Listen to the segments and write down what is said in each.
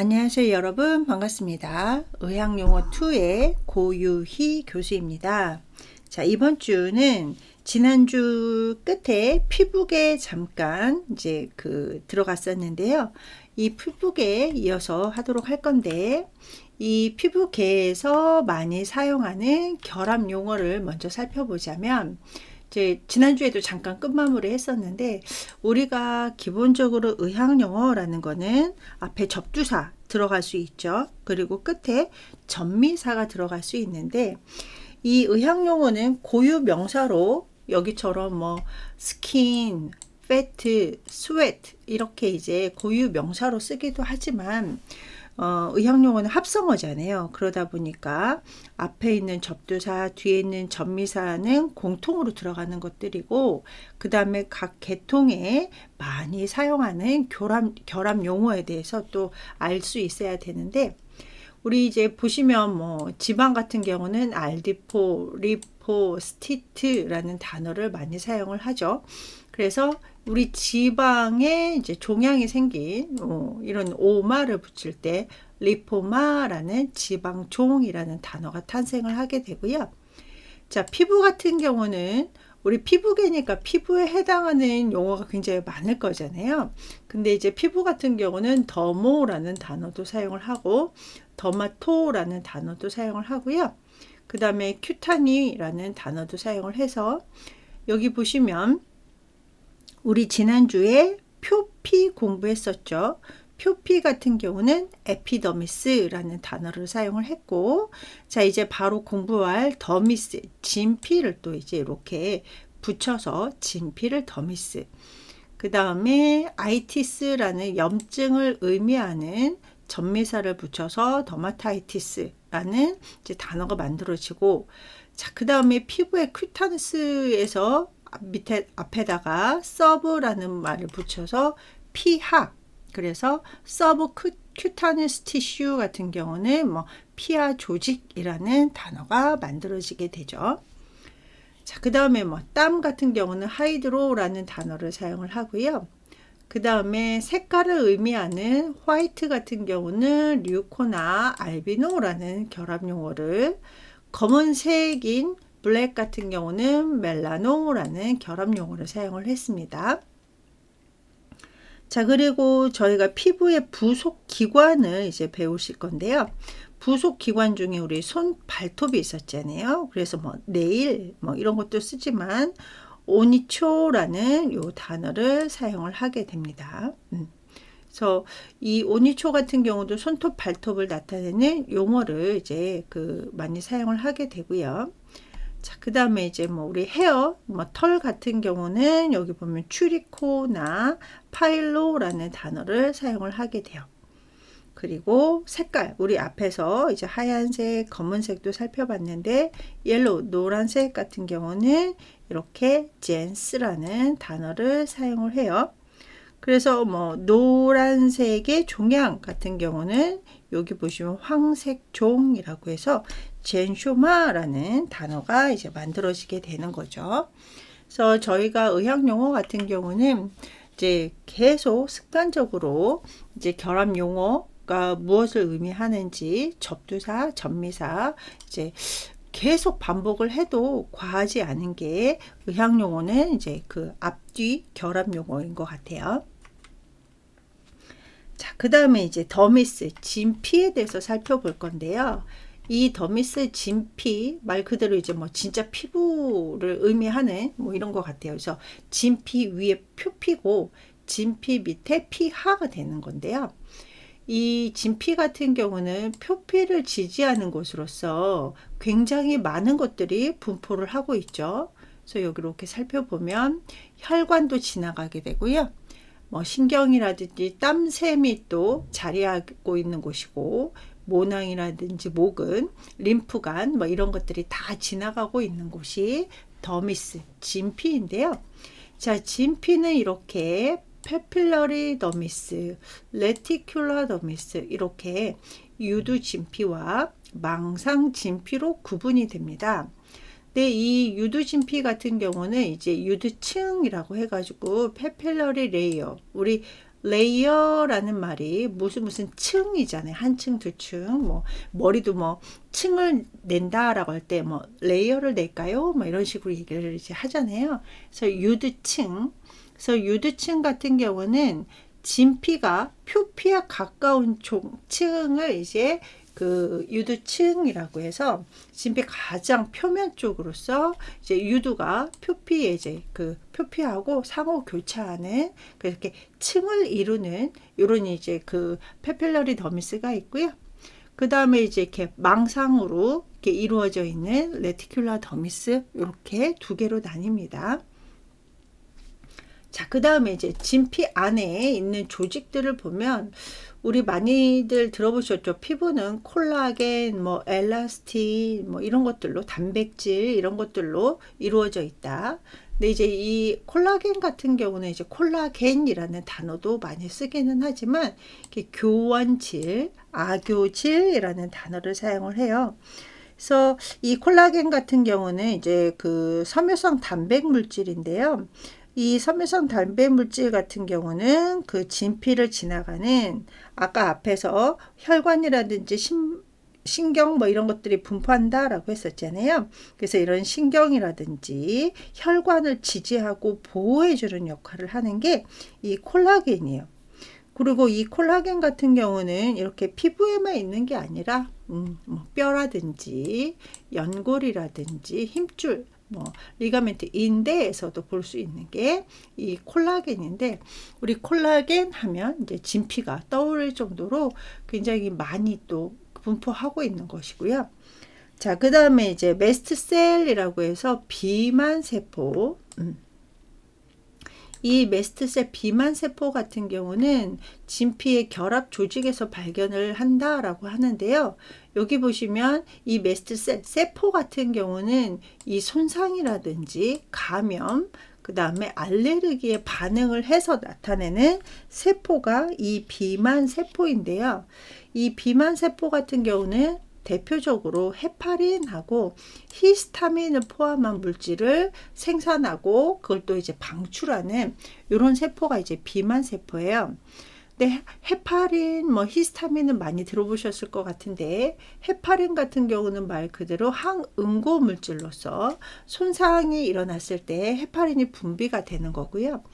안녕하세요 여러분, 반갑습니다. 의학용어2의 고유희 교수입니다. 자, 이번 주는 지난주 끝에 피부계 잠깐 이제 들어갔었는데요. 이 피부계에 이어서 하도록 할 건데, 이 피부계에서 많이 사용하는 결합 용어를 먼저 살펴보자면, 이제 지난주에도 잠깐 끝마무리 했었는데, 우리가 기본적으로 의학용어라는 거는 앞에 접두사 들어갈 수 있죠. 그리고 끝에 전미사가 들어갈 수 있는데, 이 의학용어는 고유 명사로 여기처럼 뭐 스킨, 패트, 스웨트 이렇게 이제 고유 명사로 쓰기도 하지만 의학용어는 합성어잖아요. 그러다 보니까 앞에 있는 접두사, 뒤에 있는 전미사는 공통으로 들어가는 것들이고, 그 다음에 각 계통에 많이 사용하는 결합 용어에 대해서 또 알 수 있어야 되는데, 우리 이제 보시면 뭐 지방 같은 경우는 알디포, 리포, 스티트라는 단어를 많이 사용을 하죠. 그래서 우리 지방에 이제 종양이 생긴 이런 오마를 붙일 때 리포마라는 지방종이라는 단어가 탄생을 하게 되고요. 자, 피부 같은 경우는 우리 피부계니까 피부에 해당하는 용어가 굉장히 많을 거잖아요. 근데 이제 피부 같은 경우는 더모라는 단어도 사용을 하고, 더마토라는 단어도 사용을 하고요. 그 다음에 큐타니라는 단어도 사용을 해서, 여기 보시면 우리 지난주에 표피 공부했었죠. 표피 같은 경우는 에피더미스라는 단어를 사용을 했고, 자, 이제 바로 공부할 더미스, 진피를 또 이제 이렇게 붙여서 진피를 더미스. 그 다음에 아이티스라는 염증을 의미하는 전미사를 붙여서 더마타이티스라는 이제 단어가 만들어지고, 자, 그 다음에 피부의 큐타니스에서 밑에 앞에다가 서브라는 말을 붙여서 피하. 그래서 서브 큐타니스 티슈 같은 경우는 뭐 피하 조직이라는 단어가 만들어지게 되죠. 자, 그 다음에 뭐 땀 같은 경우는 하이드로라는 단어를 사용을 하고요. 그 다음에 색깔을 의미하는 화이트 같은 경우는 류코나 알비노라는 결합 용어를, 검은색인 블랙 같은 경우는 멜라노라는 결합 용어를 사용을 했습니다. 자, 그리고 저희가 피부의 부속 기관을 이제 배우실 건데요. 부속 기관 중에 우리 손 발톱이 있었잖아요. 그래서 뭐 네일 뭐 이런 것도 쓰지만 오니초라는 요 단어를 사용을 하게 됩니다. 그래서 이 오니초 같은 경우도 손톱 발톱을 나타내는 용어를 이제 많이 사용을 하게 되고요. 자, 그 다음에 이제 뭐 우리 헤어, 뭐 털 같은 경우는 여기 보면 추리코나 파일로라는 단어를 사용을 하게 돼요. 그리고 색깔, 우리 앞에서 이제 하얀색, 검은색도 살펴봤는데, 옐로우, 노란색 같은 경우는 이렇게 젠스라는 단어를 사용을 해요. 그래서 뭐 노란색의 종양 같은 경우는 여기 보시면 황색종이라고 해서 젠쇼마라는 단어가 이제 만들어지게 되는 거죠. 그래서 저희가 의학 용어 같은 경우는 이제 계속 습관적으로 이제 결합 용어가 무엇을 의미하는지 접두사, 전미사 이제 계속 반복을 해도 과하지 않은 게 의학 용어는 이제 앞뒤 결합 용어인 것 같아요. 자, 그 다음에 이제 더미스, 진피에 대해서 살펴볼 건데요. 이 더미스, 진피 말 그대로 이제 뭐 진짜 피부를 의미하는 뭐 이런 것 같아요. 그래서 진피 위에 표피고 진피 밑에 피하가 되는 건데요. 이 진피 같은 경우는 표피를 지지하는 곳으로서 굉장히 많은 것들이 분포를 하고 있죠. 그래서 여기 이렇게 살펴보면 혈관도 지나가게 되고요. 뭐 신경이라든지 땀샘이 또 자리하고 있는 곳이고, 모낭이라든지 목은 림프관 뭐 이런 것들이 다 지나가고 있는 곳이 더미스, 진피인데요. 자, 진피는 이렇게 페필러리 더미스, 레티큘러 더미스 이렇게 유두 진피와 망상 진피로 구분이 됩니다. 근데 이 유두진피 같은 경우는 이제 유두층이라고 해가지고 페필러리 레이어, 우리 레이어라는 말이 무슨 층이잖아요. 한 층, 두 층, 뭐 머리도 뭐 층을 낸다라고 할 때 뭐 레이어를 낼까요? 뭐 이런 식으로 얘기를 이제 하잖아요. 그래서 유두층. 그래서 유두층 같은 경우는 진피가 표피와 가까운 층을 이제 그 유두층이라고 해서 진피 가장 표면 쪽으로서 이제 유두가 표피에 이제 그 표피하고 상호 교차하는 그렇게 층을 이루는 이런 이제 그 페필러리 더미스가 있고요. 그 다음에 이제 이렇게 망상으로 이렇게 이루어져 있는 레티큘라 더미스 이렇게 두 개로 나뉩니다. 자, 그 다음에 이제 진피 안에 있는 조직들을 보면 우리 많이들 들어보셨죠? 피부는 콜라겐, 뭐 엘라스틴, 뭐 이런 것들로 단백질 이런 것들로 이루어져 있다. 근데 이제 이 콜라겐 같은 경우는 이제 콜라겐이라는 단어도 많이 쓰기는 하지만 이렇게 교원질, 아교질이라는 단어를 사용을 해요. 그래서 이 콜라겐 같은 경우는 이제 그 섬유성 단백 물질인데요. 이 섬유성 단백 물질 같은 경우는 그 진피를 지나가는 아까 앞에서 혈관이라든지 신경 뭐 이런 것들이 분포한다라고 했었잖아요. 그래서 이런 신경이라든지 혈관을 지지하고 보호해주는 역할을 하는 게 이 콜라겐이에요. 그리고 이 콜라겐 같은 경우는 이렇게 피부에만 있는 게 아니라 뭐 뼈라든지 연골이라든지 힘줄 뭐 리가멘트 인대에서도 볼 수 있는 게 이 콜라겐인데 우리 콜라겐 하면 이제 진피가 떠오를 정도로 굉장히 많이 또 분포하고 있는 것이고요. 자, 그 다음에 이제 메스트셀이라고 해서 비만 세포. 이 메스트셀 비만 세포 같은 경우는 진피의 결합 조직에서 발견을 한다라고 하는데요. 여기 보시면 이 메스트셀 세포 같은 경우는 이 손상이라든지 감염, 그 다음에 알레르기에 반응을 해서 나타내는 세포가 이 비만 세포인데요. 이 비만 세포 같은 경우는 대표적으로 헤파린하고 히스타민을 포함한 물질을 생산하고 그걸 또 이제 방출하는 이런 세포가 이제 비만 세포예요. 근데 헤파린, 뭐 히스타민은 많이 들어보셨을 것 같은데 헤파린 같은 경우는 말 그대로 항응고 물질로서 손상이 일어났을 때 헤파린이 분비가 되는 거고요.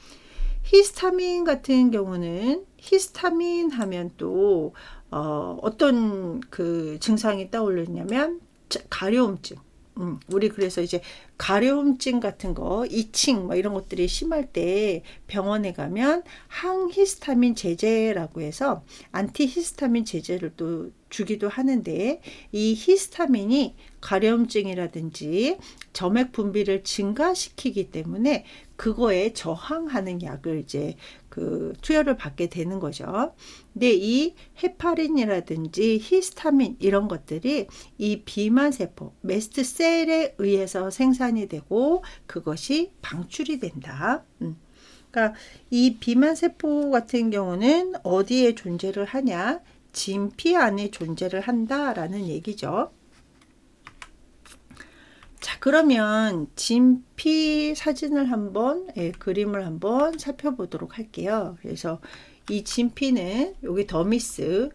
히스타민 같은 경우는 히스타민 하면 또 어떤 그 증상이 떠오르냐면 가려움증. 우리 그래서 이제 가려움증 같은 거, 이칭 뭐 이런 것들이 심할 때 병원에 가면 항히스타민 제제라고 해서 안티히스타민 제제를 또 주기도 하는데 이 히스타민이 가려움증이라든지 점액 분비를 증가시키기 때문에 그거에 저항하는 약을 이제 그 투여를 받게 되는 거죠. 근데 이 헤파린이라든지 히스타민 이런 것들이 이 비만 세포, 메스트셀에 의해서 생산이 되고 그것이 방출이 된다. 그러니까 이 비만 세포 같은 경우는 어디에 존재를 하냐? 진피 안에 존재를 한다라는 얘기죠. 자, 그러면 진피 사진을 한번 그림을 한번 살펴보도록 할게요. 그래서 이 진피는 여기 더미스,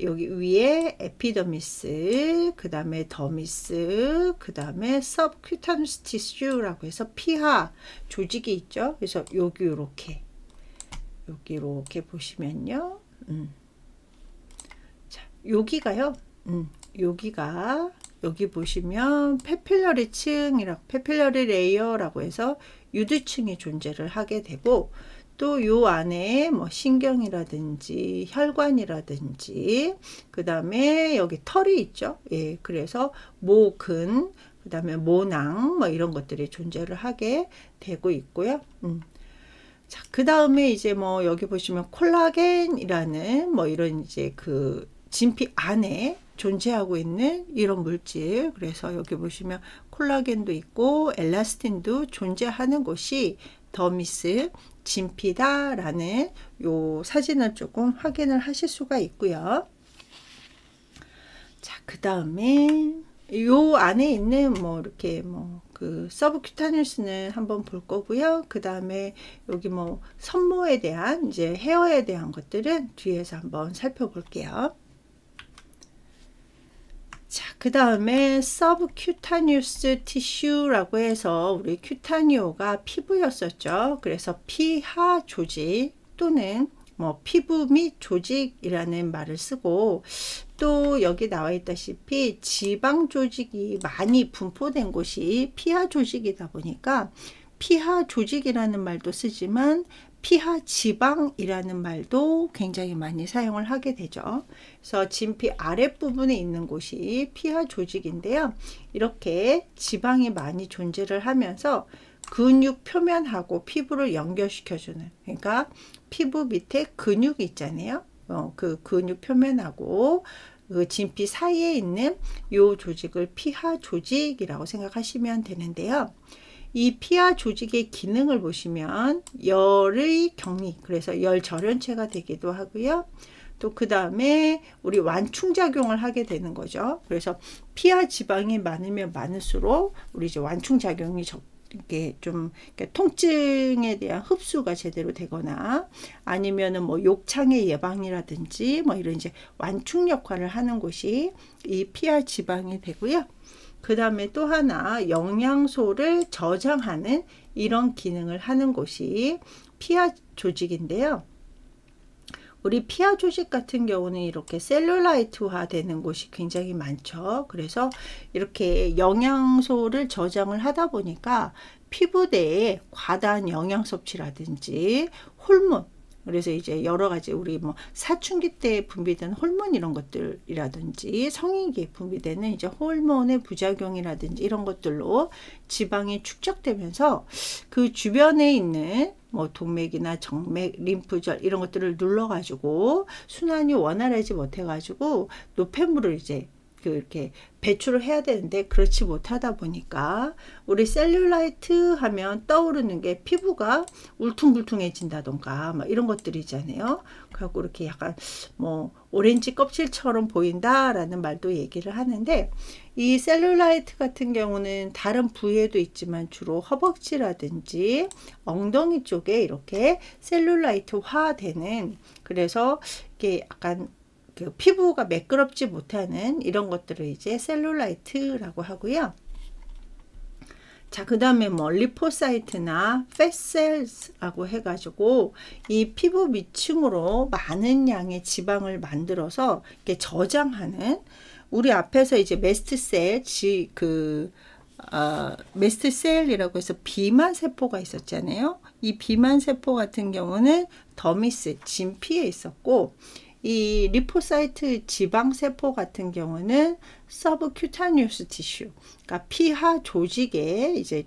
여기 위에 에피더미스, 그 다음에 더미스, 그 다음에 서브큐타누스 티슈라고 해서 피하 조직이 있죠. 그래서 여기 이렇게 보시면요. 자, 여기가요. 여기가 여기 보시면 페필러리 층이라고 페필러리 레이어라고 해서 유두층이 존재를 하게 되고 또 요 안에 뭐 신경이라든지 혈관이라든지 그 다음에 여기 털이 있죠. 예, 그래서 모근 그 다음에 모낭 뭐 이런 것들이 존재를 하게 되고 있고요. 자, 그 다음에 이제 뭐 여기 보시면 콜라겐이라는 뭐 이런 이제 그 진피 안에 존재하고 있는 이런 물질. 그래서 여기 보시면 콜라겐도 있고 엘라스틴도 존재하는 곳이 더미스 진피다라는 요 사진을 조금 확인을 하실 수가 있고요. 자, 그 다음에 요 안에 있는 뭐 이렇게 뭐 그 서브큐타니우스는 한번 볼 거고요. 그 다음에 여기 뭐 선모에 대한 이제 헤어에 대한 것들은 뒤에서 한번 살펴볼게요. 자, 그 다음에 서브큐타니우스 티슈라고 해서 우리 큐타니오가 피부였었죠. 그래서 피하 조직 또는 뭐 피부 및 조직이라는 말을 쓰고, 또 여기 나와 있다시피 지방 조직이 많이 분포된 곳이 피하 조직이다 보니까 피하 조직이라는 말도 쓰지만 피하 지방이라는 말도 굉장히 많이 사용을 하게 되죠. 그래서 진피 아랫부분에 있는 곳이 피하 조직인데요. 이렇게 지방이 많이 존재를 하면서 근육 표면하고 피부를 연결시켜주는, 그러니까 피부 밑에 근육이 있잖아요. 그 근육 표면하고 그 진피 사이에 있는 요 조직을 피하 조직이라고 생각하시면 되는데요. 이 피하 조직의 기능을 보시면 열의 격리, 그래서 열 절연체가 되기도 하고요. 또 그 다음에 우리 완충작용을 하게 되는 거죠. 그래서 피하 지방이 많으면 많을수록 우리 이제 완충작용이 이렇게 좀 통증에 대한 흡수가 제대로 되거나 아니면은 뭐 욕창의 예방이라든지 뭐 이런 이제 완충 역할을 하는 곳이 이 피하 지방이 되고요. 그 다음에 또 하나 영양소를 저장하는 이런 기능을 하는 곳이 피하 조직인데요. 우리 피하 조직 같은 경우는 이렇게 셀룰라이트화 되는 곳이 굉장히 많죠. 그래서 이렇게 영양소를 저장을 하다 보니까 피부 내에 과다한 영양 섭취라든지 호르몬, 그래서 이제 여러 가지 우리 뭐 사춘기 때 분비되는 호르몬 이런 것들이라든지 성인기에 분비되는 이제 호르몬의 부작용이라든지 이런 것들로 지방이 축적되면서 그 주변에 있는 뭐 동맥이나 정맥, 림프절 이런 것들을 눌러가지고 순환이 원활하지 못해가지고 노폐물을 이제 이렇게 배출을 해야 되는데 그렇지 못하다 보니까 우리 셀룰라이트 하면 떠오르는 게 피부가 울퉁불퉁해진다던가 막 이런 것들이잖아요. 그래갖고 이렇게 약간 뭐 오렌지 껍질처럼 보인다라는 말도 얘기를 하는데, 이 셀룰라이트 같은 경우는 다른 부위에도 있지만 주로 허벅지라든지 엉덩이 쪽에 이렇게 셀룰라이트화 되는, 그래서 이게 약간 그 피부가 매끄럽지 못하는 이런 것들을 이제 셀룰라이트라고 하고요. 자, 그 다음에 뭐 리포사이트나 팻셀스라고 해가지고 이 피부 밑층으로 많은 양의 지방을 만들어서 이렇게 저장하는, 우리 앞에서 이제 메스트셀 메스트셀이라고 해서 비만 세포가 있었잖아요. 이 비만 세포 같은 경우는 더미스 진피에 있었고, 이 리포사이트 지방세포 같은 경우는 서브큐타니우스 티슈, 그러니까 피하 조직에 이제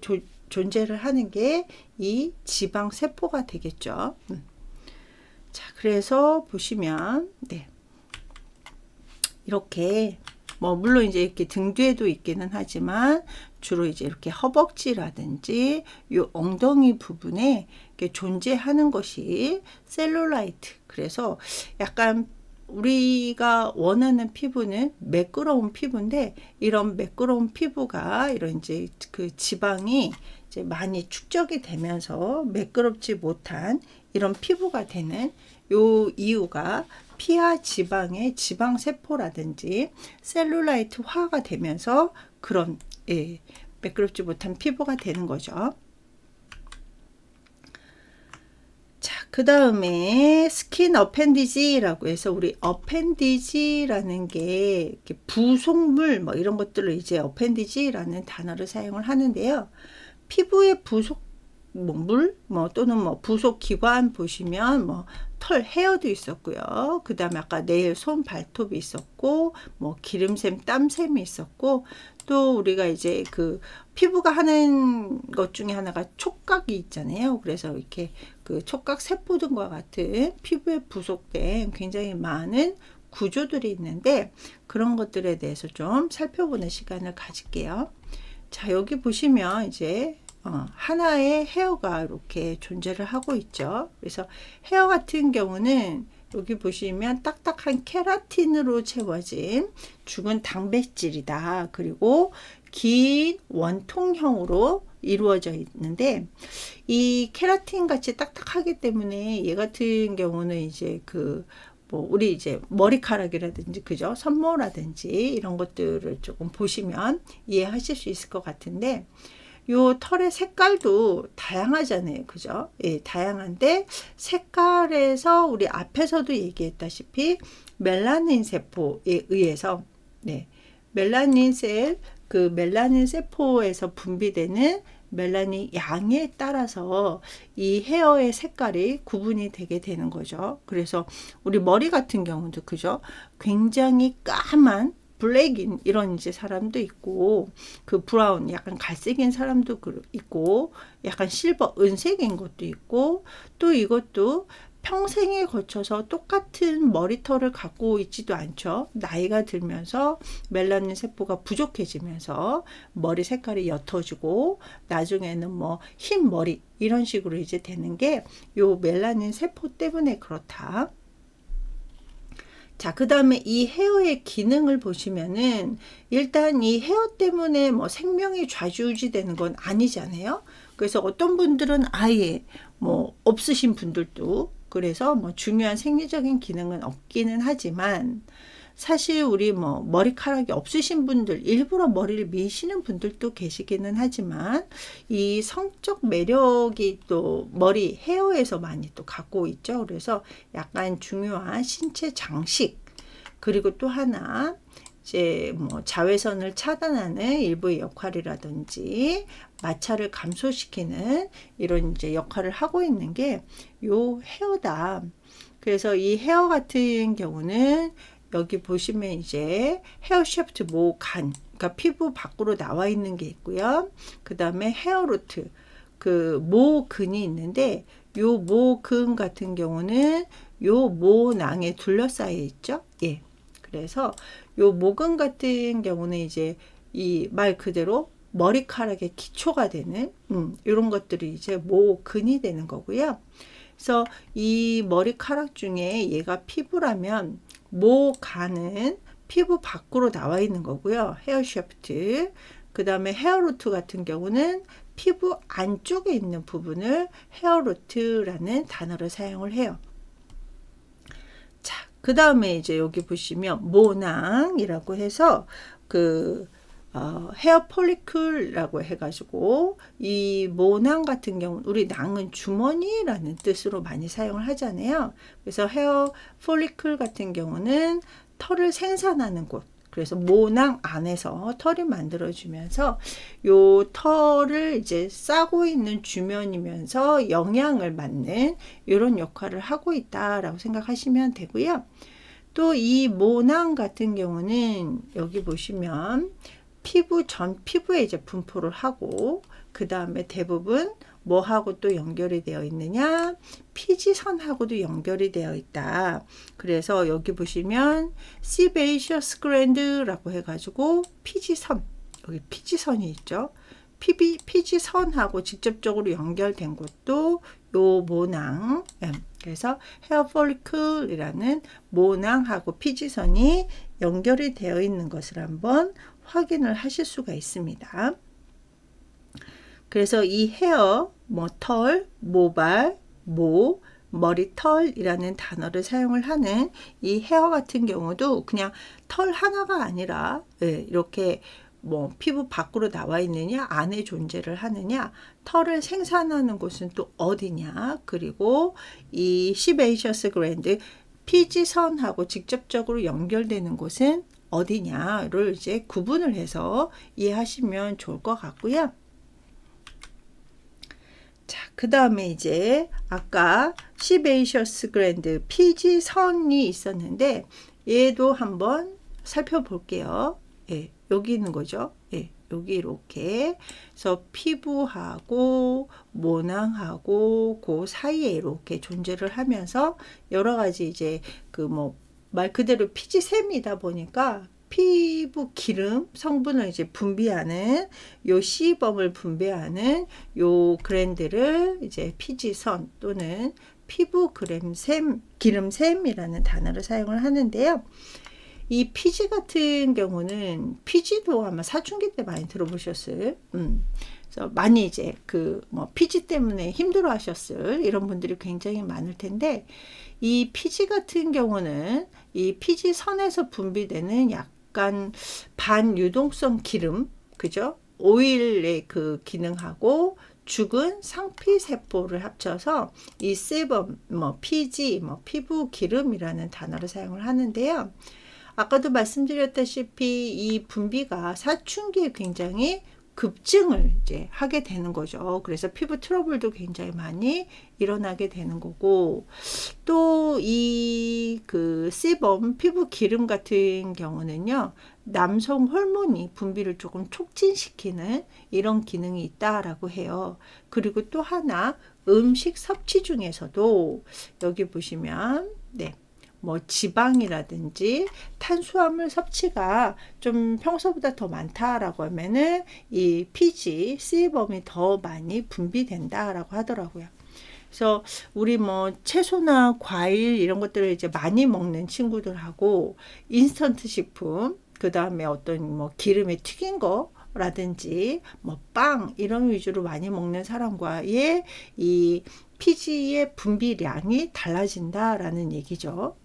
존재를 하는 게 이 지방세포가 되겠죠. 자, 그래서 보시면, 네. 이렇게, 뭐, 물론 이제 이렇게 등 뒤에도 있기는 하지만 주로 이제 이렇게 허벅지라든지 요 엉덩이 부분에 이렇게 존재하는 것이 셀룰라이트. 그래서 약간 우리가 원하는 피부는 매끄러운 피부인데, 이런 매끄러운 피부가 이런 이제 그 지방이 이제 많이 축적이 되면서 매끄럽지 못한 이런 피부가 되는 요 이유가 피하 지방의 지방 세포라든지 셀룰라이트화가 되면서 그런 매끄럽지 못한 피부가 되는 거죠. 자, 그 다음에 스킨 어펜디지라고 해서 우리 어펜디지라는 게 이렇게 부속물 뭐 이런 것들을 이제 어펜디지라는 단어를 사용을 하는데요. 피부의 부속물 뭐 또는 뭐 부속 기관 보시면 뭐 털 헤어도 있었고요. 그 다음에 아까 네일 손 발톱이 있었고 뭐 기름샘 땀샘이 있었고, 또 우리가 이제 그 피부가 하는 것 중에 하나가 촉각이 있잖아요. 그래서 이렇게 그 촉각 세포 등과 같은 피부에 부속된 굉장히 많은 구조들이 있는데, 그런 것들에 대해서 좀 살펴보는 시간을 가질게요. 자, 여기 보시면 이제 하나의 헤어가 이렇게 존재를 하고 있죠. 그래서 헤어 같은 경우는 여기 보시면 딱딱한 케라틴으로 채워진 죽은 단백질이다. 그리고 긴 원통형으로 이루어져 있는데 이 케라틴 같이 딱딱하기 때문에 얘 같은 경우는 이제 우리 이제 머리카락이라든지 그죠? 손모라든지 이런 것들을 조금 보시면 이해하실 수 있을 것 같은데 요 털의 색깔도 다양하잖아요. 그죠? 예, 다양한데 색깔에서 우리 앞에서도 얘기했다시피 멜라닌 세포에 의해서 멜라닌 세포에서 분비되는 멜라닌 양에 따라서 이 헤어의 색깔이 구분이 되게 되는 거죠. 그래서 우리 머리 같은 경우도 그죠? 굉장히 까만 블랙인 이런 이제 사람도 있고 브라운 약간 갈색인 사람도 있고 약간 실버 은색인 것도 있고 또 이것도 평생에 거쳐서 똑같은 머리털을 갖고 있지도 않죠. 나이가 들면서 멜라닌 세포가 부족해지면서 머리 색깔이 옅어지고 나중에는 흰 머리 이런 식으로 이제 되는 게 요 멜라닌 세포 때문에 그렇다. 자, 그 다음에 이 헤어의 기능을 보시면은 일단 이 헤어 때문에 생명이 좌지우지되는 건 아니잖아요. 그래서 어떤 분들은 아예 없으신 분들도 그래서 중요한 생리적인 기능은 없기는 하지만 사실 우리 머리카락이 없으신 분들 일부러 머리를 미시는 분들도 계시기는 하지만 이 성적 매력이 또 머리 헤어에서 많이 또 갖고 있죠. 그래서 약간 중요한 신체 장식 그리고 또 하나 이제 자외선을 차단하는 일부의 역할이라든지 마찰을 감소시키는 이런 이제 역할을 하고 있는 게 요 헤어다. 그래서 이 헤어 같은 경우는 여기 보시면 이제 헤어 샤프트 모간 그러니까 피부 밖으로 나와 있는 게 있고요. 그 다음에 헤어 루트 모근이 있는데 요 모근 같은 경우는 요 모낭에 둘러싸여 있죠. 예. 그래서 요 모근 같은 경우는 이제 이 말 그대로 머리카락의 기초가 되는 이런 것들이 이제 모근이 되는 거고요. 그래서 이 머리카락 중에 얘가 피부라면 모간은 피부 밖으로 나와 있는 거고요. 헤어 샤프트. 그 다음에 헤어 루트 같은 경우는 피부 안쪽에 있는 부분을 헤어 루트라는 단어를 사용을 해요. 자, 그 다음에 이제 여기 보시면 모낭이라고 해서 헤어 폴리클이라고 해가지고 이 모낭 같은 경우는 우리 낭은 주머니라는 뜻으로 많이 사용을 하잖아요. 그래서 헤어 폴리클 같은 경우는 털을 생산하는 곳. 그래서 모낭 안에서 털이 만들어지면서 요 털을 이제 싸고 있는 주면이면서 영양을 받는 이런 역할을 하고 있다라고 생각하시면 되고요. 또 이 모낭 같은 경우는 여기 보시면 전 피부에 이제 분포를 하고 그 다음에 대부분 뭐하고 또 연결이 되어 있느냐 피지선하고도 연결이 되어 있다. 그래서 여기 보시면 시베이셔스 그랜드라고 해가지고 피지선 여기 피지선이 있죠. 피지선하고 직접적으로 연결된 곳도 요 모낭 그래서 헤어 폴리클이라는 모낭하고 피지선이 연결이 되어 있는 것을 한번 확인을 하실 수가 있습니다. 그래서 이 헤어, 털, 모발, 머리털이라는 단어를 사용을 하는 이 헤어 같은 경우도 그냥 털 하나가 아니라 이렇게 피부 밖으로 나와 있느냐 안에 존재를 하느냐 털을 생산하는 곳은 또 어디냐 그리고 이 시베이셔스 그랜드 피지선하고 직접적으로 연결되는 곳은 어디냐를 이제 구분을 해서 이해하시면 좋을 것 같고요. 자, 그 다음에 이제 아까 시베이셔스 그랜드 피지선이 있었는데 얘도 한번 살펴볼게요. 예, 여기 있는 거죠. 예, 여기 이렇게 그래서 피부하고 모낭하고 그 사이에 이렇게 존재를 하면서 여러 가지 이제 말 그대로 피지샘이다 보니까 피부 기름 성분을 이제 분비하는 요 시범을 분비하는 요 그랜드를 이제 피지선 또는 피부 기름샘이라는 단어를 사용을 하는데요. 이 피지 같은 경우는 피지도 아마 사춘기 때 많이 들어보셨을. 그래서 많이 이제 그 뭐 피지 때문에 힘들어 하셨을 이런 분들이 굉장히 많을 텐데, 이 피지 같은 경우는 이 피지 선에서 분비되는 약간 반유동성 기름, 그죠? 오일의 그 기능하고 죽은 상피세포를 합쳐서 이 세범, 뭐 피지, 뭐 피부 기름이라는 단어를 사용을 하는데요. 아까도 말씀드렸다시피 이 분비가 사춘기에 굉장히 급증을 이제 하게 되는 거죠. 그래서 피부 트러블도 굉장히 많이 일어나게 되는 거고, 또 이 그 세범 피부 기름 같은 경우는요, 남성 호르몬이 분비를 조금 촉진시키는 이런 기능이 있다라고 해요. 그리고 또 하나, 음식 섭취 중에서도 여기 보시면 뭐 지방이라든지 탄수화물 섭취가 좀 평소보다 더 많다라고 하면은 이 피지, 세범이 더 많이 분비된다라고 하더라고요. 그래서 우리 뭐 채소나 과일 이런 것들을 이제 많이 먹는 친구들하고 인스턴트 식품, 그 다음에 어떤 뭐 기름에 튀긴 거라든지 뭐 빵 이런 위주로 많이 먹는 사람과의 이 피지의 분비량이 달라진다라는 얘기죠.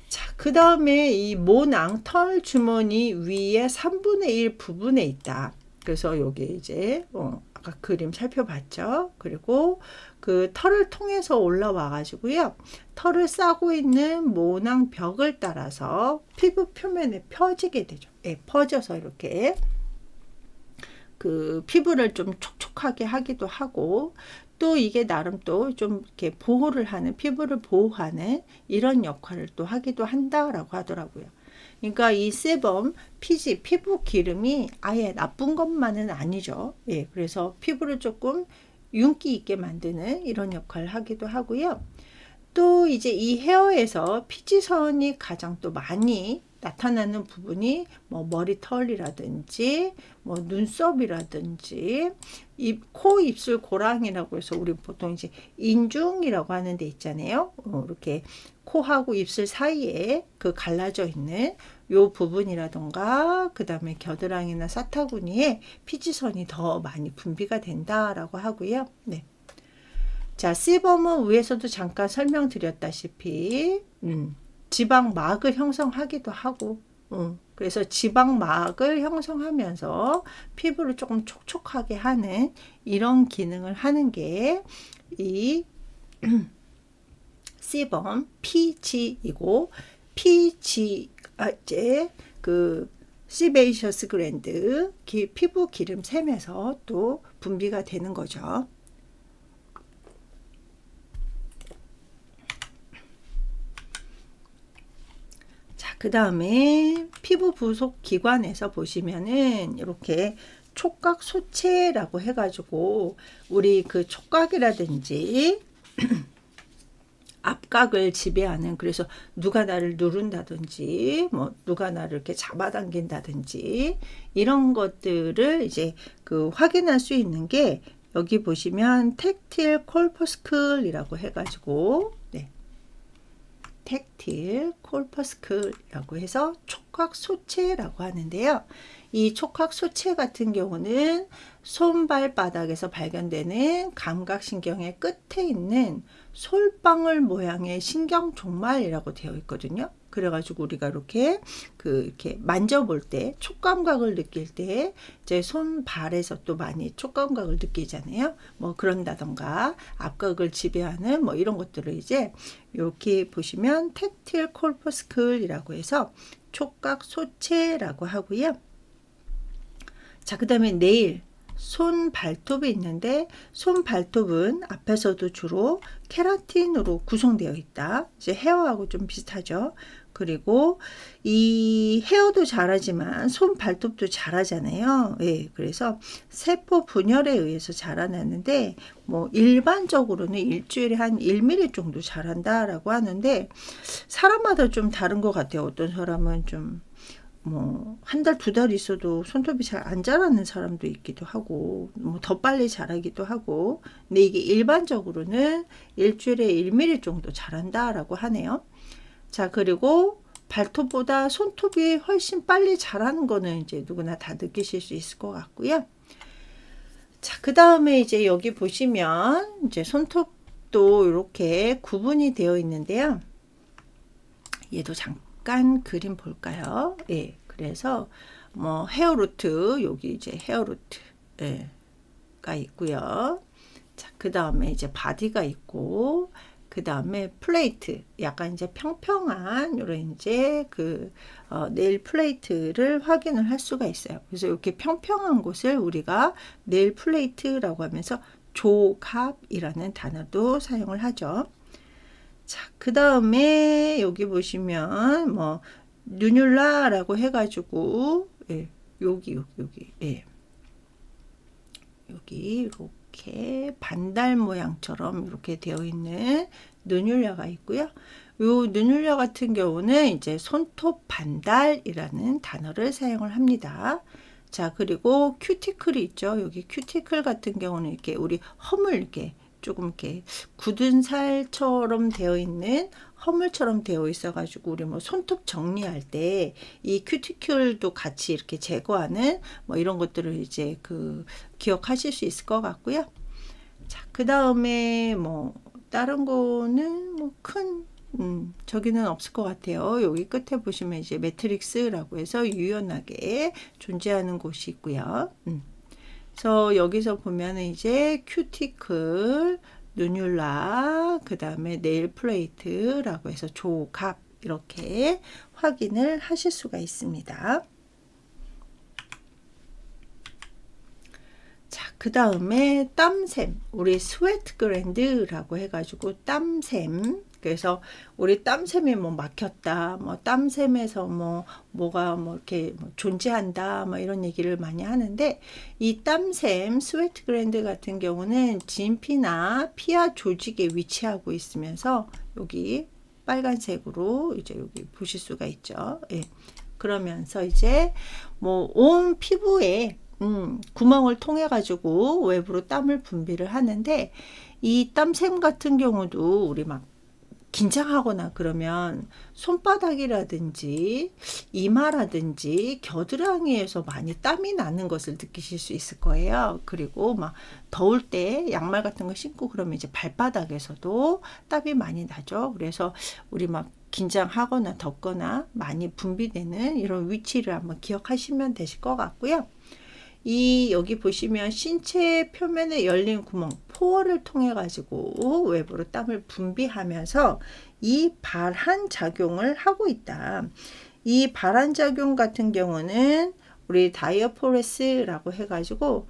자, 그 다음에 이 모낭 털 주머니 위에 3분의 1 부분에 있다. 그래서 여기 이제 아까 그림 살펴봤죠. 그리고 그 털을 통해서 올라와 가지고요, 털을 싸고 있는 모낭 벽을 따라서 피부 표면에 펴지게 되죠. 퍼져서 이렇게 그 피부를 좀 촉촉하게 하기도 하고, 또 이게 나름 또 좀 이렇게 보호를 하는, 피부를 보호하는 이런 역할을 또 하기도 한다라고 하더라고요. 그러니까 이 세범, 피지, 피부 기름이 아예 나쁜 것만은 아니죠. 그래서 피부를 조금 윤기 있게 만드는 이런 역할을 하기도 하고요. 또 이제 이 헤어에서 피지선이 가장 또 많이 나타나는 부분이 뭐 머리털이라든지 뭐 눈썹이라든지 코, 입술, 고랑이라고 해서 우리 보통 이제 인중이라고 하는 데 있잖아요. 이렇게 코하고 입술 사이에 그 갈라져 있는 요 부분이라던가, 그 다음에 겨드랑이나 사타구니에 피지선이 더 많이 분비가 된다라고 하고요. 자, 세범은 위에서도 잠깐 설명드렸다시피 지방막을 형성하기도 하고, 그래서 지방막을 형성하면서 피부를 조금 촉촉하게 하는 이런 기능을 하는 게 이 세범 피지이고, 이제 그 시베이셔스 그랜드 피부 기름 샘에서 또 분비가 되는 거죠. 그 다음에 피부 부속 기관에서 보시면은 이렇게 촉각 소체라고 해가지고 우리 그 촉각이라든지 앞각을 지배하는, 그래서 누가 나를 누른다든지 뭐 누가 나를 이렇게 잡아당긴다든지 이런 것들을 이제 그 확인할 수 있는 게 여기 보시면 텍틸 콜퍼스클이라고 해가지고 텍틸 콜퍼스클이라고 해서 촉각 소체라고 하는데요. 이 촉각 소체 같은 경우는 손발바닥에서 발견되는 감각신경의 끝에 있는 솔방울 모양의 신경 종말이라고 되어 있거든요. 그래가지고 우리가 이렇게 이렇게 만져볼 때, 촉감각을 느낄 때 이제 손발에서 또 많이 촉감각을 느끼잖아요. 뭐 그런다던가 앞각을 지배하는 뭐 이런 것들을 이제 이렇게 보시면 텍틸 콜퍼스클이라고 해서 촉각 소체라고 하고요. 자, 그 다음에 네일, 손 발톱이 있는데 손 발톱은 앞에서도 주로 케라틴으로 구성되어 있다. 이제 헤어하고 좀 비슷하죠. 그리고 이 헤어도 자라지만 손 발톱도 자라잖아요. 그래서 세포 분열에 의해서 자라나는데 뭐 일반적으로는 일주일에 한 1mm 정도 자란다라고 하는데 사람마다 좀 다른 것 같아요. 어떤 사람은 좀 뭐 한 달, 2달 있어도 손톱이 잘 안 자라는 사람도 있기도 하고, 뭐 더 빨리 자라기도 하고, 근데 이게 일반적으로는 일주일에 1mm 정도 자란다라고 하네요. 자, 그리고 발톱보다 손톱이 훨씬 빨리 자라는 거는 이제 누구나 다 느끼실 수 있을 것 같고요. 자, 그 다음에 이제 여기 보시면 이제 손톱도 이렇게 구분이 되어 있는데요. 얘도 잠깐 그림 볼까요? 예, 그래서 뭐 헤어루트, 여기 이제 헤어루트, 예, 가 있고요. 자, 그 다음에 이제 바디가 있고, 그 다음에 플레이트, 약간 이제 평평한 요런 이제 그 네일 플레이트를 확인을 할 수가 있어요. 그래서 이렇게 평평한 곳을 우리가 네일 플레이트라고 하면서 조갑이라는 단어도 사용을 하죠. 자, 그 다음에 여기 보시면 뭐 누듈라라고 해가지고, 예, 여기 예, 여기 이렇게 반달 모양처럼 이렇게 되어 있는 누듈라가 있고요. 요 누듈라 같은 경우는 이제 손톱 반달이라는 단어를 사용을 합니다. 자, 그리고 큐티클이 있죠. 여기 큐티클 같은 경우는 이렇게 우리 허물 이렇게 조금 이렇게 굳은 살처럼 되어 있는 허물처럼 되어 있어 가지고 우리 뭐 손톱 정리할 때 이 큐티클도 같이 이렇게 제거하는 뭐 이런 것들을 이제 그 기억하실 수 있을 것 같고요. 자, 그 다음에 뭐 다른 거는 뭐 큰 저기는 없을 것 같아요. 여기 끝에 보시면 이제 매트릭스라고 해서 유연하게 존재하는 곳이 있고요. 그래서 여기서 보면은 이제 큐티클, 누듈라, 그 다음에 네일 플레이트라고 해서 조갑 이렇게 확인을 하실 수가 있습니다. 자, 그 다음에 땀샘, 우리 스웨트 그랜드라고 해가지고 땀샘. 그래서 우리 땀샘이 뭐 막혔다, 뭐 땀샘에서 뭐가 뭐 이렇게 뭐 존재한다, 뭐 이런 얘기를 많이 하는데, 이 땀샘 스웨트 그랜드 같은 경우는 진피나 피하 조직에 위치하고 있으면서 여기 빨간색으로 이제 여기 보실 수가 있죠. 예. 그러면서 이제 뭐 온 피부에 구멍을 통해 가지고 외부로 땀을 분비를 하는데, 이 땀샘 같은 경우도 우리 막 긴장하거나 그러면 손바닥이라든지 이마라든지 겨드랑이에서 많이 땀이 나는 것을 느끼실 수 있을 거예요. 그리고 막 더울 때 양말 같은 거 신고 그러면 이제 발바닥에서도 땀이 많이 나죠. 그래서 우리 막 긴장하거나 덥거나 많이 분비되는 이런 위치를 한번 기억하시면 되실 것 같고요. 이 여기 보시면 신체 표면에 열린 구멍 포어를 통해 가지고 외부로 땀을 분비하면서 이 발한 작용을 하고 있다. 이 발한 작용 같은 경우는 우리 다이어포레스라고 해가지고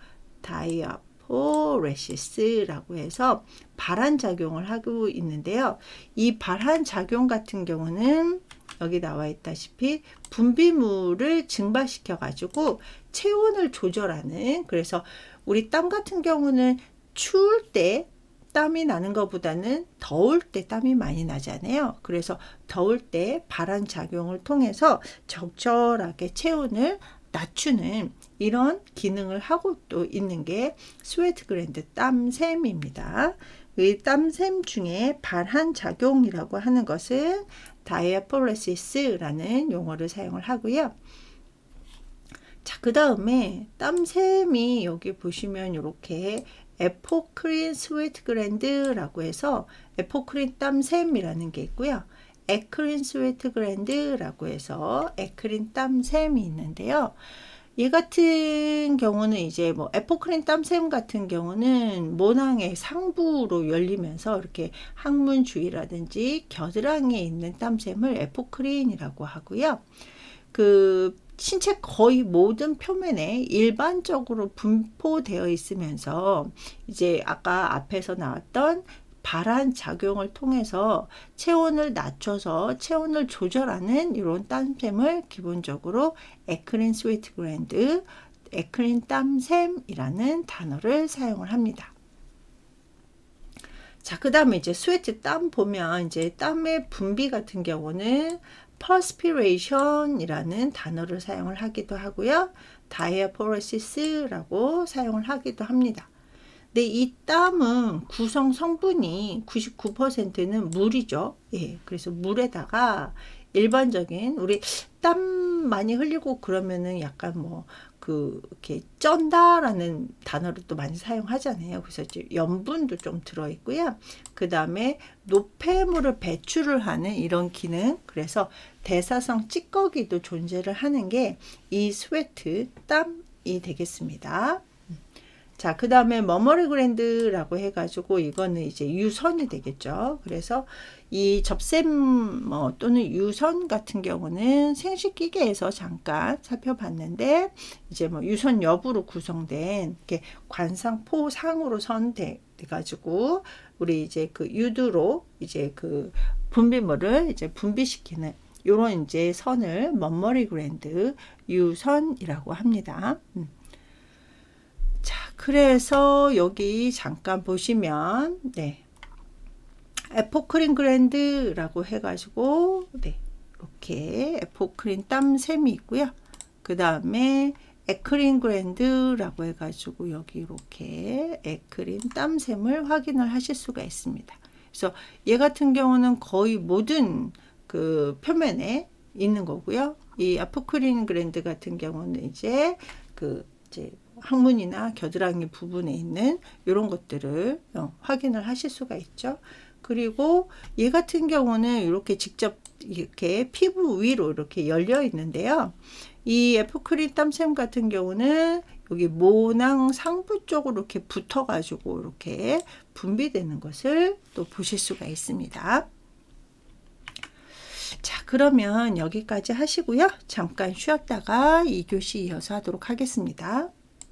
다이어포레시스라고 해서 발한 작용을 하고 있는데요. 이 발한 작용 같은 경우는 여기 나와 있다시피 분비물을 증발시켜 가지고 체온을 조절하는, 그래서 우리 땀 같은 경우는 추울 때 땀이 나는 것보다는 더울 때 땀이 많이 나잖아요. 그래서 더울 때 발한 작용을 통해서 적절하게 체온을 낮추는 이런 기능을 하고 또 있는 게 스웨트 그랜드 땀샘입니다. 이 땀샘 중에 발한 작용이라고 하는 것은 다이아포레시스라는 용어를 사용을 하고요. 자, 그 다음에 땀샘이 여기 보시면 이렇게 에포크린 스웨트 그랜드라고 해서 에포크린 땀샘이라는 게 있고요. 에크린 스웨트 그랜드라고 해서 에크린 땀샘이 있는데요. 얘 같은 경우는 이제 뭐 에포크린 땀샘 같은 경우는 모낭의 상부로 열리면서 이렇게 항문 주위라든지 겨드랑이에 있는 땀샘을 에포크린이라고 하고요. 그 신체 거의 모든 표면에 일반적으로 분포되어 있으면서 이제 아까 앞에서 나왔던 발한 작용을 통해서 체온을 낮춰서 체온을 조절하는 이런 땀샘을 기본적으로 에크린 스웨트 그랜드, 에크린 땀샘이라는 단어를 사용을 합니다. 자, 그 다음에 이제 스웨트 땀 보면 이제 땀의 분비 같은 경우는 perspiration이라는 단어를 사용을 하기도 하고요. diaphoresis 사용을 하기도 합니다. 근데 이 땀은 구성 성분이 99%는 물이죠. 예, 그래서 물에다가 일반적인 우리 땀 많이 흘리고 그러면은 약간 뭐 이렇게 쩐다라는 단어를 또 많이 사용하잖아요. 그래서 이제 염분도 좀 들어있고요. 그 다음에 노폐물을 배출을 하는 이런 기능, 그래서 대사성 찌꺼기도 존재를 하는 게 이 스웨트, 땀이 되겠습니다. 자, 그 다음에 머머리 그랜드라고 해가지고 이거는 이제 유선이 되겠죠. 그래서 이 접샘 또는 유선 같은 경우는 생식기계에서 잠깐 살펴봤는데, 이제 뭐 유선 여부로 구성된 이렇게 관상포상으로 선돼 가지고 우리 이제 그 유두로 이제 그 분비물을 이제 분비시키는 요런 이제 선을 머머리 그랜드 유선이라고 합니다. 자, 그래서 여기 잠깐 보시면, 네, 에포크린 그랜드라고 해가지고, 네, 이렇게 에포크린 땀샘이 있고요. 그 다음에 에크린 그랜드라고 해가지고 여기 이렇게 에크린 땀샘을 확인을 하실 수가 있습니다. 그래서 얘 같은 경우는 거의 모든 그 표면에 있는 거고요. 이 에포크린 그랜드 같은 경우는 이제 이제 항문이나 겨드랑이 부분에 있는 이런 것들을 확인을 하실 수가 있죠. 그리고 얘 같은 경우는 이렇게 직접 이렇게 피부 위로 이렇게 열려 있는데요. 이 에포크린 땀샘 같은 경우는 여기 모낭 상부 쪽으로 이렇게 붙어 가지고 이렇게 분비되는 것을 또 보실 수가 있습니다. 자, 그러면 여기까지 하시고요. 잠깐 쉬었다가 2교시 이어서 하도록 하겠습니다.